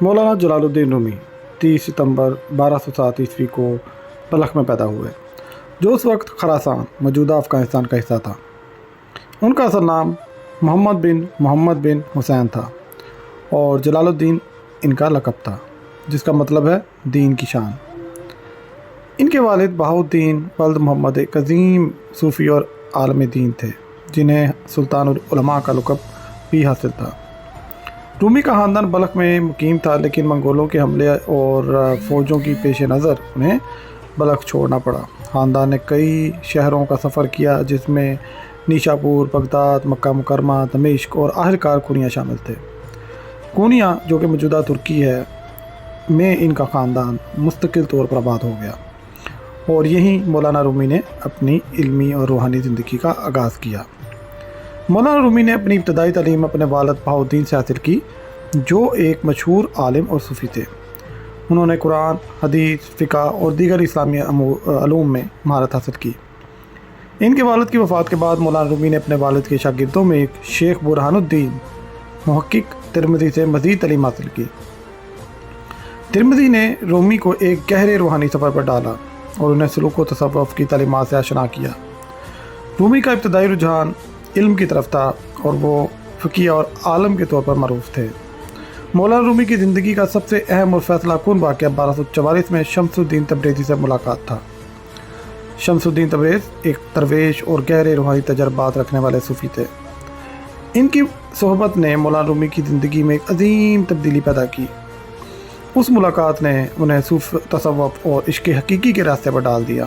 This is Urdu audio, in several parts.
مولانا جلال الدین رومی 30 ستمبر 1207 کو بلخ میں پیدا ہوئے، جو اس وقت خراسان موجودہ افغانستان کا حصہ تھا۔ ان کا اصل نام محمد بن حسین تھا اور جلال الدین ان کا لقب تھا، جس کا مطلب ہے دین کی شان۔ ان کے والد بہاؤالدین ولد محمد ایک عظیم صوفی اور عالم دین تھے، جنہیں سلطان العلماء کا لقب بھی حاصل تھا۔ رومی کا خاندان بلخ میں مقیم تھا، لیکن منگولوں کے حملے اور فوجوں کی پیش نظر انہیں بلخ چھوڑنا پڑا۔ خاندان نے کئی شہروں کا سفر کیا، جس میں نیشاپور، بغداد، مکہ مکرمہ، دمشق اور آخرکار کونیا شامل تھے۔ کونیا، جو کہ موجودہ ترکی ہے، میں ان کا خاندان مستقل طور پر آباد ہو گیا اور یہیں مولانا رومی نے اپنی علمی اور روحانی زندگی کا آغاز کیا۔ مولانا رومی نے اپنی ابتدائی تعلیم اپنے والد بہاؤالدین سے حاصل کی، جو ایک مشہور عالم اور صوفی تھے۔ انہوں نے قرآن، حدیث، فقہ اور دیگر اسلامی علوم میں مہارت حاصل کی۔ ان کے والد کی وفات کے بعد مولانا رومی نے اپنے والد کے شاگردوں میں ایک شیخ برہان الدین محقق ترمذی سے مزید تعلیم حاصل کی۔ ترمذی نے رومی کو ایک گہرے روحانی سفر پر ڈالا اور انہیں سلوک و تصوف کی تعلیمات سے آشنا کیا۔ رومی کا ابتدائی رجحان علم کی طرف تھا اور وہ فقیہ اور عالم کے طور پر معروف تھے۔ مولانا رومی کی زندگی کا سب سے اہم اور فیصلہ کن واقعہ 1244 میں شمس الدین تبریزی سے ملاقات تھا۔ شمس الدین تبریز ایک درویش اور گہرے روحانی تجربات رکھنے والے صوفی تھے۔ ان کی صحبت نے مولانا رومی کی زندگی میں ایک عظیم تبدیلی پیدا کی۔ اس ملاقات نے انہیں تصوف اور عشق حقیقی کے راستے پر ڈال دیا۔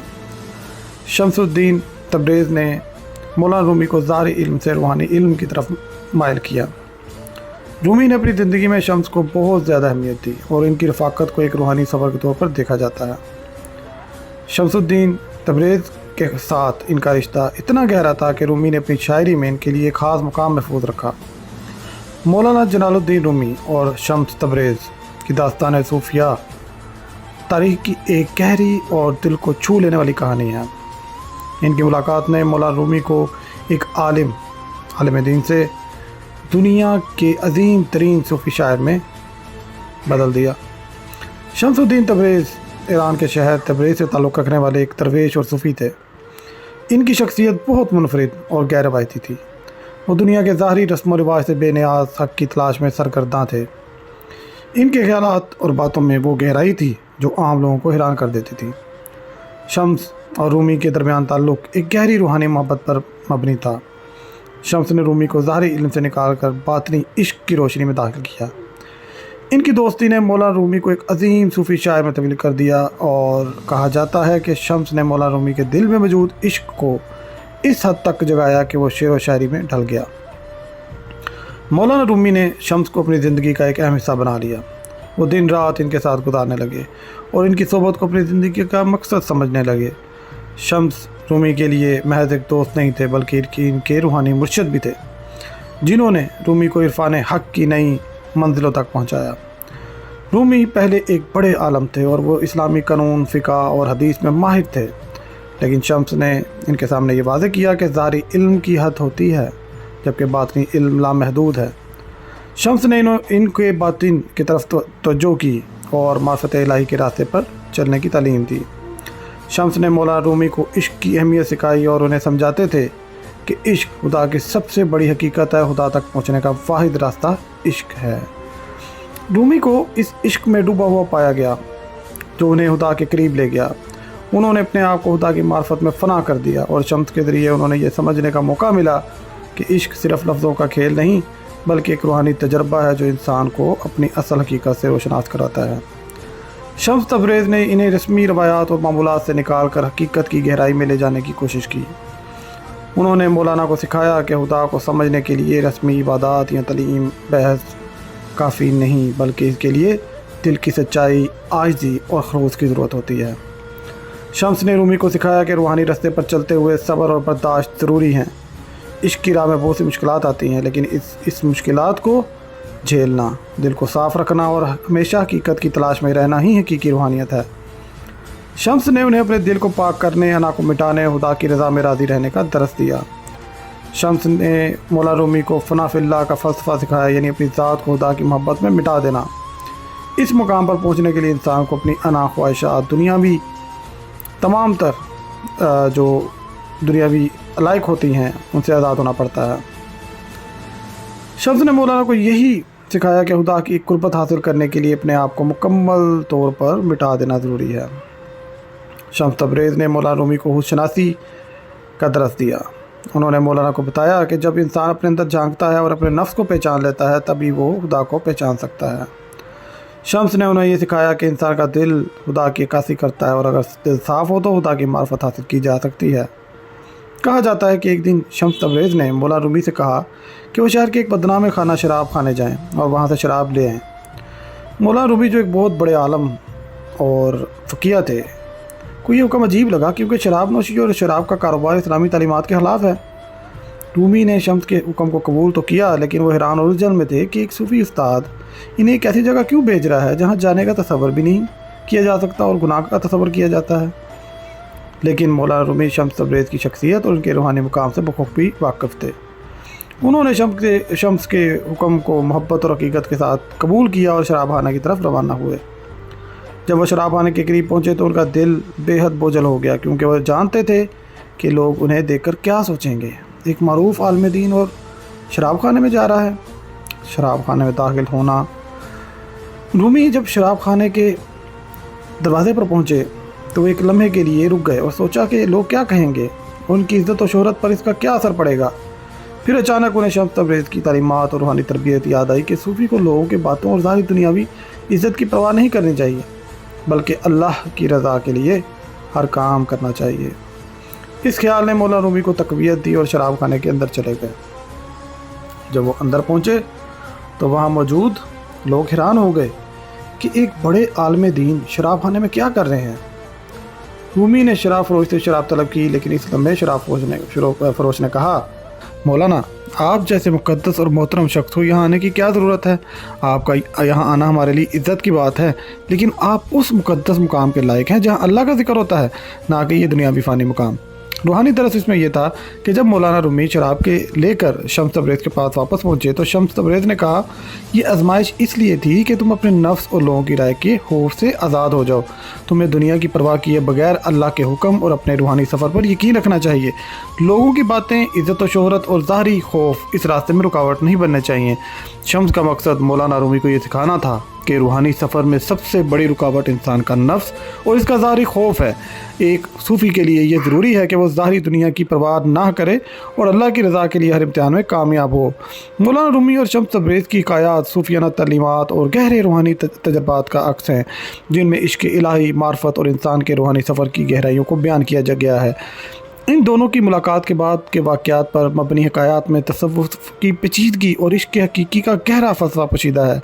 شمس الدین تبریز نے مولانا رومی کو ظاہری علم سے روحانی علم کی طرف مائل کیا۔ رومی نے اپنی زندگی میں شمس کو بہت زیادہ اہمیت دی اور ان کی رفاقت کو ایک روحانی سفر کے طور پر دیکھا جاتا ہے۔ شمس الدین تبریز کے ساتھ ان کا رشتہ اتنا گہرا تھا کہ رومی نے اپنی شاعری میں ان کے لیے ایک خاص مقام محفوظ رکھا۔ مولانا جلال الدین رومی اور شمس تبریز کی داستان صوفیہ تاریخ کی ایک گہری اور دل کو چھو لینے والی کہانی ہے۔ ان کی ملاقات نے مولانا رومی کو ایک عالم دین سے دنیا کے عظیم ترین صوفی شاعر میں بدل دیا۔ شمس الدین تبریز ایران کے شہر تبریز سے تعلق رکھنے والے ایک درویش اور صوفی تھے۔ ان کی شخصیت بہت منفرد اور غیر روایتی تھی۔ وہ دنیا کے ظاہری رسم و رواج سے بے نیاز حق کی تلاش میں سرگرداں تھے۔ ان کے خیالات اور باتوں میں وہ گہرائی تھی جو عام لوگوں کو حیران کر دیتی تھی۔ شمس اور رومی کے درمیان تعلق ایک گہری روحانی محبت پر مبنی تھا۔ شمس نے رومی کو ظاہری علم سے نکال کر باطنی عشق کی روشنی میں داخل کیا۔ ان کی دوستی نے مولانا رومی کو ایک عظیم صوفی شاعر میں تبدیل کر دیا اور کہا جاتا ہے کہ شمس نے مولانا رومی کے دل میں موجود عشق کو اس حد تک جگایا کہ وہ شعر و شاعری میں ڈھل گیا۔ مولانا رومی نے شمس کو اپنی زندگی کا ایک اہم حصہ بنا لیا۔ وہ دن رات ان کے ساتھ گزارنے لگے اور ان کی صحبت کو اپنی زندگی کا مقصد سمجھنے لگے۔ شمس رومی کے لیے محض ایک دوست نہیں تھے، بلکہ ان کے روحانی مرشد بھی تھے، جنہوں نے رومی کو عرفان حق کی نئی منزلوں تک پہنچایا۔ رومی پہلے ایک بڑے عالم تھے اور وہ اسلامی قانون، فقہ اور حدیث میں ماہر تھے، لیکن شمس نے ان کے سامنے یہ واضح کیا کہ ظاہری علم کی حد ہوتی ہے، جبکہ باطنی علم لامحدود ہے۔ شمس نے ان کے باطن کی طرف توجہ کی اور معرفت الہی کے راستے پر چلنے کی تعلیم دی۔ شمس نے مولانا رومی کو عشق کی اہمیت سکھائی اور انہیں سمجھاتے تھے کہ عشق خدا کی سب سے بڑی حقیقت ہے، خدا تک پہنچنے کا واحد راستہ عشق ہے۔ رومی کو اس عشق میں ڈوبا ہوا پایا گیا جو انہیں خدا کے قریب لے گیا۔ انہوں نے اپنے آپ کو خدا کی معرفت میں فنا کر دیا اور شمس کے ذریعے انہوں نے یہ سمجھنے کا موقع ملا کہ عشق صرف لفظوں کا کھیل نہیں، بلکہ ایک روحانی تجربہ ہے جو انسان کو اپنی اصل حقیقت سے روشناس کراتا ہے۔ شمس تبریز نے انہیں رسمی روایات اور معمولات سے نکال کر حقیقت کی گہرائی میں لے جانے کی کوشش کی۔ انہوں نے مولانا کو سکھایا کہ خدا کو سمجھنے کے لیے رسمی عبادات یا تعلیم بحث کافی نہیں، بلکہ اس کے لیے دل کی سچائی، عاجزی اور خلوص کی ضرورت ہوتی ہے۔ شمس نے رومی کو سکھایا کہ روحانی راستے پر چلتے ہوئے صبر اور برداشت ضروری ہیں۔ عشق کی راہ میں بہت سی مشکلات آتی ہیں، لیکن اس مشکلات کو جھیلنا، دل کو صاف رکھنا اور ہمیشہ حقیقت کی تلاش میں رہنا ہی حقیقی روحانیت ہے۔ شمس نے انہیں اپنے دل کو پاک کرنے، انا کو مٹانے، خدا کی رضا میں راضی رہنے کا درس دیا۔ شمس نے مولانا رومی کو فنا فی اللہ کا فلسفہ سکھایا، یعنی اپنی ذات کو خدا کی محبت میں مٹا دینا۔ اس مقام پر پہنچنے کے لیے انسان کو اپنی انا خواہشات دنیاوی تمام تر جو دنیاوی علائق ہوتی ہیں ان سے آزاد ہونا پڑتا ہے۔ شمس نے مولانا کو یہی سکھایا کہ خدا کی قربت حاصل کرنے کے لیے اپنے آپ کو مکمل طور پر مٹا دینا ضروری ہے۔ شمس تبریز نے مولانا رومی کو ہوش شناسی کا درس دیا۔ انہوں نے مولانا کو بتایا کہ جب انسان اپنے اندر جھانکتا ہے اور اپنے نفس کو پہچان لیتا ہے تبھی وہ خدا کو پہچان سکتا ہے۔ شمس نے انہیں یہ سکھایا کہ انسان کا دل خدا کی عکاسی کرتا ہے اور اگر دل صاف ہو تو خدا کی معرفت حاصل کی جا سکتی ہے۔ کہا جاتا ہے کہ ایک دن شمس تبریز نے مولانا رومی سے کہا کہ وہ شہر کے ایک بدنام خانہ شراب خانے جائیں اور وہاں سے شراب لے آئیں۔ مولانا رومی جو ایک بہت بڑے عالم اور فقیہ تھے کو یہ حکم عجیب لگا کیونکہ شراب نوشی اور شراب کا کاروبار اسلامی تعلیمات کے خلاف ہے۔ رومی نے شمس کے حکم کو قبول تو کیا لیکن وہ حیران اور الجھن میں تھے کہ ایک صوفی استاد انہیں ایک ایسی جگہ کیوں بھیج رہا ہے جہاں جانے کا تصور بھی نہیں کیا جا سکتا اور گناہ کا تصور کیا جاتا ہے۔ لیکن مولانا رومی شمس تبریز کی شخصیت اور ان کے روحانی مقام سے بخوبی واقف تھے۔ انہوں نے شمس کے حکم کو محبت اور حقیقت کے ساتھ قبول کیا اور شراب خانہ کی طرف روانہ ہوئے۔ جب وہ شراب خانے کے قریب پہنچے تو ان کا دل بے حد بوجھل ہو گیا کیونکہ وہ جانتے تھے کہ لوگ انہیں دیکھ کر کیا سوچیں گے۔ ایک معروف عالم دین اور شراب خانے میں جا رہا ہے۔ شراب خانے میں داخل ہونا۔ رومی جب شراب خانے کے دروازے پر پہنچے تو وہ ایک لمحے کے لیے رک گئے اور سوچا کہ لوگ کیا کہیں گے، ان کی عزت و شہرت پر اس کا کیا اثر پڑے گا۔ پھر اچانک انہیں شمس تبریز کی تعلیمات اور روحانی تربیت یاد آئی کہ صوفی کو لوگوں کے باتوں اور ظاہری دنیاوی عزت کی پرواہ نہیں کرنی چاہیے بلکہ اللہ کی رضا کے لیے ہر کام کرنا چاہیے۔ اس خیال نے مولانا رومی کو تقویت دی اور شراب خانے کے اندر چلے گئے۔ جب وہ اندر پہنچے تو وہاں موجود لوگ حیران ہو گئے کہ ایک بڑے عالم دین شراب خانے میں کیا کر رہے ہیں۔ رومی نے شراب فروش سے شراب طلب کی لیکن اس لمحے شراب فروش نے کہا، مولانا آپ جیسے مقدس اور محترم شخص ہو یہاں آنے کی کیا ضرورت ہے؟ آپ کا یہاں آنا ہمارے لیے عزت کی بات ہے، لیکن آپ اس مقدس مقام کے لائق ہیں جہاں اللہ کا ذکر ہوتا ہے، نہ کہ یہ دنیاوی فانی مقام۔ روحانی درس اس میں یہ تھا کہ جب مولانا رومی شراب کے لے کر شمس تبریز کے پاس واپس پہنچے تو شمس تبریز نے کہا، یہ آزمائش اس لیے تھی کہ تم اپنے نفس اور لوگوں کی رائے کے خوف سے آزاد ہو جاؤ۔ تمہیں دنیا کی پرواہ کیے بغیر اللہ کے حکم اور اپنے روحانی سفر پر یقین رکھنا چاہیے۔ لوگوں کی باتیں، عزت و شہرت اور ظاہری خوف اس راستے میں رکاوٹ نہیں بننے چاہیے۔ شمس کا مقصد مولانا رومی کو یہ سکھانا تھا کہ روحانی سفر میں سب سے بڑی رکاوٹ انسان کا نفس اور اس کا ظاہری خوف ہے۔ ایک صوفی کے لیے یہ ضروری ہے کہ وہ ظاہری دنیا کی پرواہ نہ کرے اور اللہ کی رضا کے لیے ہر امتحان میں کامیاب ہو۔ مولانا رومی اور شمس تبریز کی حکایات صوفیانہ تعلیمات اور گہرے روحانی تجربات کا عکس ہیں جن میں عشق الہی، معرفت اور انسان کے روحانی سفر کی گہرائیوں کو بیان کیا گیا ہے۔ ان دونوں کی ملاقات کے بعد کے واقعات پر مبنی حکایات میں تصوف کی پیچیدگی اور عشق حقیقی کا گہرا فلسفہ پوشیدہ ہے۔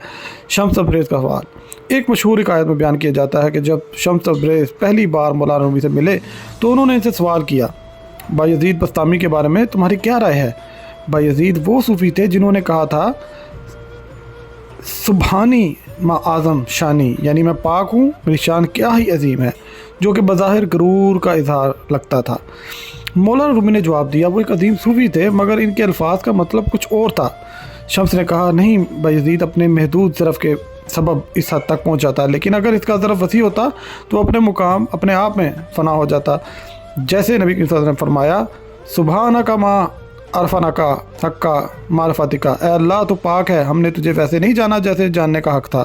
شمس تبریز کا سوال ایک مشہور حکایت میں بیان کیا جاتا ہے کہ جب شمس تبریز پہلی بار مولانا رومی سے ملے تو انہوں نے ان سے سوال کیا، بایزید بستامی کے بارے میں تمہاری کیا رائے ہے؟ بایزید وہ صوفی تھے جنہوں نے کہا تھا، سبحانی ما اعظم شانی، یعنی میں پاک ہوں، میری شان کیا ہی عظیم ہے، جو کہ بظاہر غرور کا اظہار لگتا تھا۔ مولانا رومی نے جواب دیا، وہ ایک عظیم صوفی تھے مگر ان کے الفاظ کا مطلب کچھ اور تھا۔ شمس نے کہا، نہیں، بایزید اپنے محدود ظرف کے سبب اس حد تک پہنچا تھا، لیکن اگر اس کا ظرف وسیع ہوتا تو اپنے مقام اپنے آپ میں فنا ہو جاتا۔ جیسے نبی صلی اللہ علیہ وسلم نے فرمایا، سبحانک ما عرفناک حق معرفتک، اے اللہ تو پاک ہے، ہم نے تجھے ویسے نہیں جانا جیسے جاننے کا حق تھا۔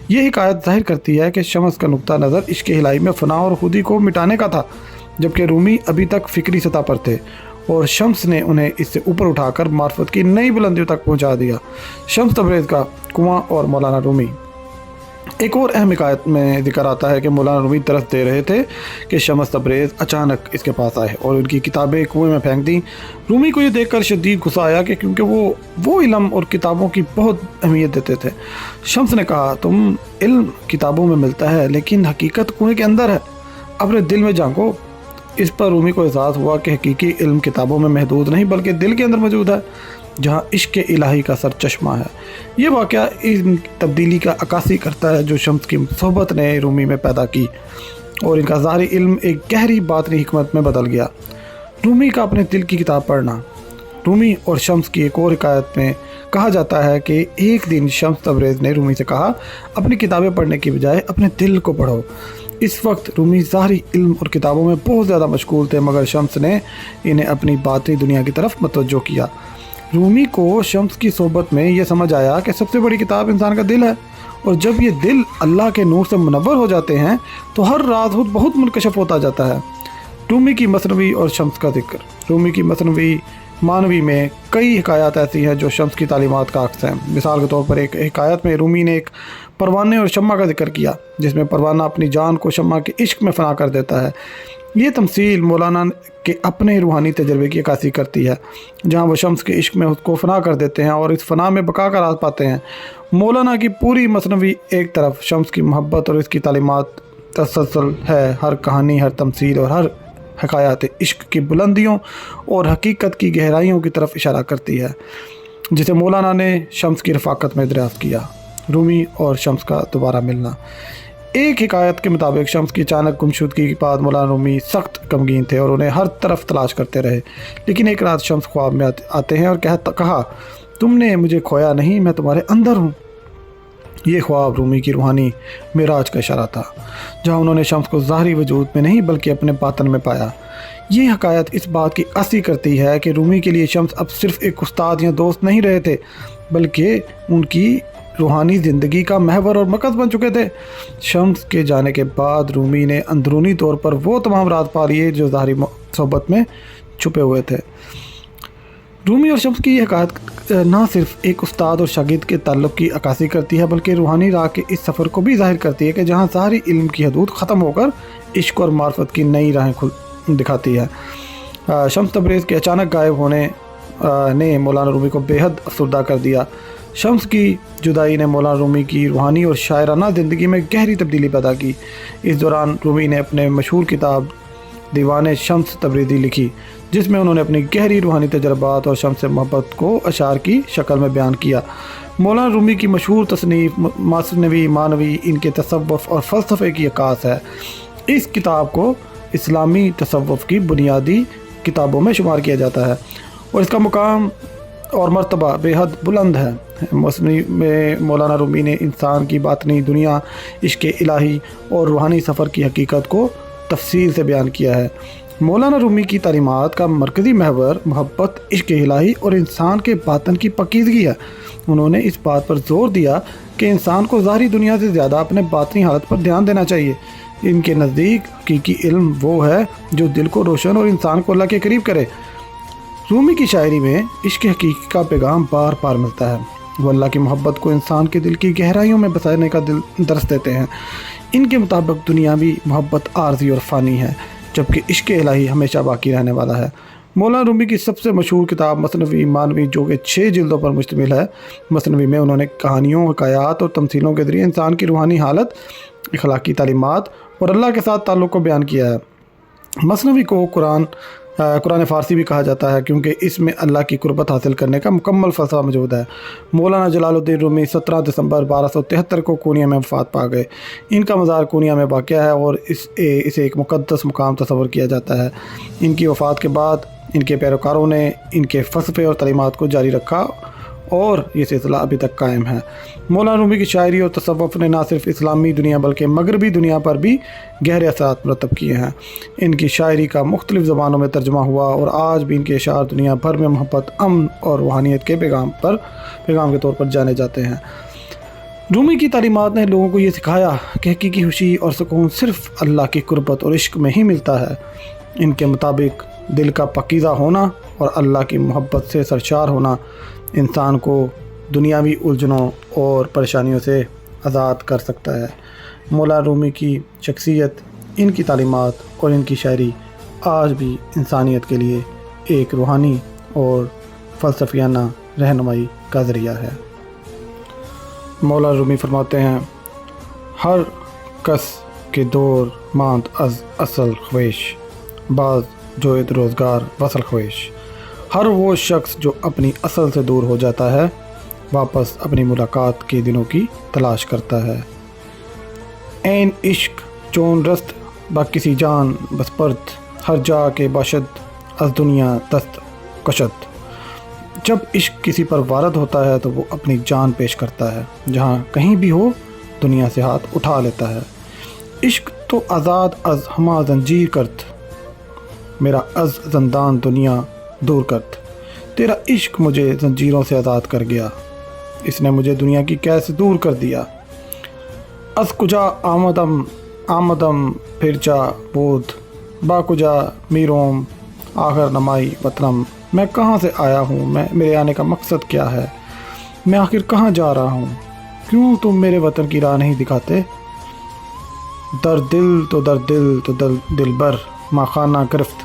یہ حکایت ظاہر کرتی ہے کہ شمس کا نقطہ نظر عشق الہی میں فنا اور خودی کو مٹانے کا تھا، جبکہ رومی ابھی تک فکری سطح پر تھے اور شمس نے انہیں اس سے اوپر اٹھا کر معرفت کی نئی بلندیوں تک پہنچا دیا۔ شمس تبریز کا کنواں اور مولانا رومی۔ ایک اور اہم حکایت میں ذکر آتا ہے کہ مولانا رومی درس دے رہے تھے کہ شمس تبریز اچانک اس کے پاس آئے اور ان کی کتابیں کنویں میں پھینک دیں۔ رومی کو یہ دیکھ کر شدید غصہ آیا کہ کیونکہ وہ علم اور کتابوں کی بہت اہمیت دیتے تھے۔ شمس نے کہا، تم علم کتابوں میں ملتا ہے لیکن حقیقت کنویں کے اندر ہے، اپنے دل میں جھانکو۔ اس پر رومی کو احساس ہوا کہ حقیقی علم کتابوں میں محدود نہیں بلکہ دل کے اندر موجود ہے جہاں عشق الہی کا سر چشمہ ہے۔ یہ واقعہ ان تبدیلی کا عکاسی کرتا ہے جو شمس کی صحبت نے رومی میں پیدا کی اور ان کا ظاہری علم ایک گہری باطنی حکمت میں بدل گیا۔ رومی کا اپنے دل کی کتاب پڑھنا رومی اور شمس کی ایک اور حکایت میں کہا جاتا ہے کہ ایک دن شمس تبریز نے رومی سے کہا، اپنی کتابیں پڑھنے کی بجائے اپنے دل کو پڑھو۔ اس وقت رومی ظاہری علم اور کتابوں میں بہت زیادہ مشغول تھے، مگر شمس نے انہیں اپنی باطنی دنیا کی طرف متوجہ کیا۔ رومی کو شمس کی صحبت میں یہ سمجھ آیا کہ سب سے بڑی کتاب انسان کا دل ہے، اور جب یہ دل اللہ کے نور سے منور ہو جاتے ہیں تو ہر راز خود بہت منکشف ہوتا جاتا ہے۔ رومی کی مثنوی اور شمس کا ذکر۔ رومی کی مثنوی مانوی میں کئی حکایات ایسی ہیں جو شمس کی تعلیمات کا عکس ہیں۔ مثال کے طور پر ایک حکایت میں رومی نے ایک پروانے اور شمع کا ذکر کیا، جس میں پروانہ اپنی جان کو شمع کے عشق میں فنا کر دیتا ہے۔ یہ تمثیل مولانا کے اپنے روحانی تجربے کی عکاسی کرتی ہے، جہاں وہ شمس کے عشق میں اس کو فنا کر دیتے ہیں اور اس فنا میں بقا کا راز پاتے ہیں۔ مولانا کی پوری مثنوی ایک طرف شمس کی محبت اور اس کی تعلیمات تسلسل ہے، ہر کہانی، ہر تمثیل اور ہر حکایات عشق کی بلندیوں اور حقیقت کی گہرائیوں کی طرف اشارہ کرتی ہے، جسے مولانا نے شمس کی رفاقت میں دریافت کیا۔ رومی اور شمس کا دوبارہ ملنا۔ ایک حکایت کے مطابق شمس کی اچانک گمشدگی کے بعد مولانا رومی سخت غمگین تھے اور انہیں ہر طرف تلاش کرتے رہے، لیکن ایک رات شمس خواب میں آتے ہیں اور کہا، تم نے مجھے کھویا نہیں، میں تمہارے اندر ہوں۔ یہ خواب رومی کی روحانی معراج کا اشارہ تھا، جہاں انہوں نے شمس کو ظاہری وجود میں نہیں بلکہ اپنے باطن میں پایا۔ یہ حکایت اس بات کی عکاسی کرتی ہے کہ رومی کے لیے شمس اب صرف ایک استاد یا دوست نہیں رہے تھے، بلکہ ان کی روحانی زندگی کا محور اور مرکز بن چکے تھے۔ شمس کے جانے کے بعد رومی نے اندرونی طور پر وہ تمام راز پا لیے جو ظاہری صحبت میں چھپے ہوئے تھے۔ رومی اور شمس کی یہ حکایت نہ صرف ایک استاد اور شاگرد کے تعلق کی عکاسی کرتی ہے، بلکہ روحانی راہ کے اس سفر کو بھی ظاہر کرتی ہے کہ جہاں ظاہری علم کی حدود ختم ہو کر عشق اور معرفت کی نئی راہیں دکھاتی ہے۔ شمس تبریز کے اچانک غائب ہونے نے مولانا رومی کو بے حد افسردہ کر دیا۔ شمس کی جدائی نے مولانا رومی کی روحانی اور شاعرانہ زندگی میں گہری تبدیلی پیدا کی۔ اس دوران رومی نے اپنے مشہور کتاب دیوان شمس تبریزی لکھی، جس میں انہوں نے اپنی گہری روحانی تجربات اور شمس سے محبت کو اشعار کی شکل میں بیان کیا۔ مولانا رومی کی مشہور تصنیف مثنوی مانوی ان کے تصوف اور فلسفے کی عکاس ہے۔ اس کتاب کو اسلامی تصوف کی بنیادی کتابوں میں شمار کیا جاتا ہے اور اس کا مقام اور مرتبہ بے حد بلند ہے۔ مثنوی میں مولانا رومی نے انسان کی باطنی دنیا، عشق الہی اور روحانی سفر کی حقیقت کو تفصیل سے بیان کیا ہے۔ مولانا رومی کی تعلیمات کا مرکزی محور محبت، عشق الہی اور انسان کے باطن کی پاکیزگی ہے۔ انہوں نے اس بات پر زور دیا کہ انسان کو ظاہری دنیا سے زیادہ اپنے باطنی حالت پر دھیان دینا چاہیے۔ ان کے نزدیک حقیقی علم وہ ہے جو دل کو روشن اور انسان کو اللہ کے قریب کرے۔ رومی کی شاعری میں عشق حقیقی کا پیغام بار بار ملتا ہے۔ وہ اللہ کی محبت کو انسان کے دل کی گہرائیوں میں بسانے کا درس دیتے ہیں۔ ان کے مطابق دنیاوی محبت عارضی اور فانی ہے، جبکہ عشق الہی ہمیشہ باقی رہنے والا ہے۔ مولانا رومی کی سب سے مشہور کتاب مثنوی مانوی، جو کہ 6 جلدوں پر مشتمل ہے۔ مثنوی میں انہوں نے کہانیوں، حکایات اور تمثیلوں کے ذریعے انسان کی روحانی حالت، اخلاقی تعلیمات اور اللہ کے ساتھ تعلق کو بیان کیا ہے۔ مثنوی کو قرآن فارسی بھی کہا جاتا ہے، کیونکہ اس میں اللہ کی قربت حاصل کرنے کا مکمل فلسفہ موجود ہے۔ مولانا جلال الدین رومی 17 دسمبر 1273 کو کونیا میں وفات پا گئے۔ ان کا مزار کونیا میں واقع ہے اور اسے ایک مقدس مقام تصور کیا جاتا ہے۔ ان کی وفات کے بعد ان کے پیروکاروں نے ان کے فلسفے اور تعلیمات کو جاری رکھا اور یہ سلسلہ ابھی تک قائم ہے۔ مولانا رومی کی شاعری اور تصوف نے نہ صرف اسلامی دنیا بلکہ مغربی دنیا پر بھی گہرے اثرات مرتب کیے ہیں۔ ان کی شاعری کا مختلف زبانوں میں ترجمہ ہوا اور آج بھی ان کے اشعار دنیا بھر میں محبت، امن اور روحانیت کے پیغام کے طور پر جانے جاتے ہیں۔ رومی کی تعلیمات نے لوگوں کو یہ سکھایا کہ حقیقی خوشی اور سکون صرف اللہ کی قربت اور عشق میں ہی ملتا ہے۔ ان کے مطابق دل کا پاکیزہ ہونا اور اللہ کی محبت سے سرشار ہونا انسان کو دنیاوی الجھنوں اور پریشانیوں سے آزاد کر سکتا ہے۔ مولانا رومی کی شخصیت، ان کی تعلیمات اور ان کی شاعری آج بھی انسانیت کے لیے ایک روحانی اور فلسفیانہ رہنمائی کا ذریعہ ہے۔ مولانا رومی فرماتے ہیں، ہر کس کے دور ماند از اصل خویش، بعض جوید روزگار وصل خویش۔ ہر وہ شخص جو اپنی اصل سے دور ہو جاتا ہے، واپس اپنی ملاقات کے دنوں کی تلاش کرتا ہے۔ این عشق چون رست با کسی جان بس پرت، ہر جا کے باشد از دنیا دست کشد۔ جب عشق کسی پر وارد ہوتا ہے تو وہ اپنی جان پیش کرتا ہے، جہاں کہیں بھی ہو دنیا سے ہاتھ اٹھا لیتا ہے۔ عشق تو آزاد از ہما زنجیر کرت، میرا از زندان دنیا دور کرت۔ تیرا عشق مجھے زنجیروں سے آزاد کر گیا، اس نے مجھے دنیا کی قید سے دور کر دیا۔ از کجا آمدم پھر جا بود، با کجا میروم آخر نمائی وطنم۔ میں کہاں سے آیا ہوں، میرے آنے کا مقصد کیا ہے، میں آخر کہاں جا رہا ہوں، کیوں تم میرے وطن کی راہ نہیں دکھاتے؟ در دل تو دل بر ما خانہ گرفت،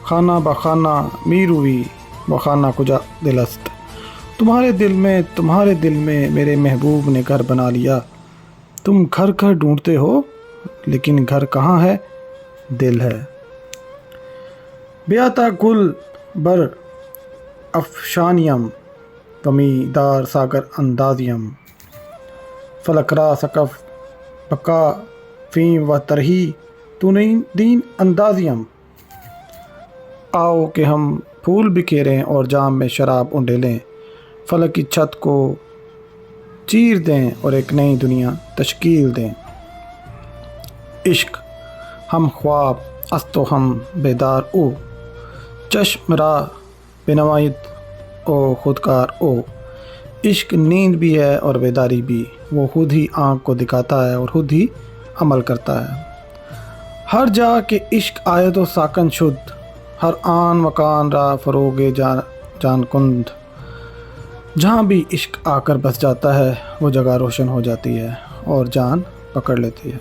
خانہ بخانہ میروی و خانہ کجا دل است۔ تمہارے دل میں میرے محبوب نے گھر بنا لیا۔ تم گھر ڈھونڈتے ہو لیکن گھر کہاں ہے، دل ہے۔ بیاتا گل بر افشانیم ومی دار ساگر اندازیم، فلک را سقف بکا فیم و ترہی تو دین اندازیم۔ آؤ کہ ہم پھول بکھیریں اور جام میں شراب انڈیلیں، فلک کی چھت کو چیر دیں اور ایک نئی دنیا تشکیل دیں۔ عشق ہم خواب است و ہم بیدار او، چشم را بنمائید او خودکار او۔ عشق نیند بھی ہے اور بیداری بھی، وہ خود ہی آنکھ کو دکھاتا ہے اور خود ہی عمل کرتا ہے۔ ہر جا کہ عشق آید و ساکن شد، ہر آن مکان را فروغ جان کند۔ جہاں بھی عشق آ کر بس جاتا ہے وہ جگہ روشن ہو جاتی ہے اور جان پکڑ لیتی ہے۔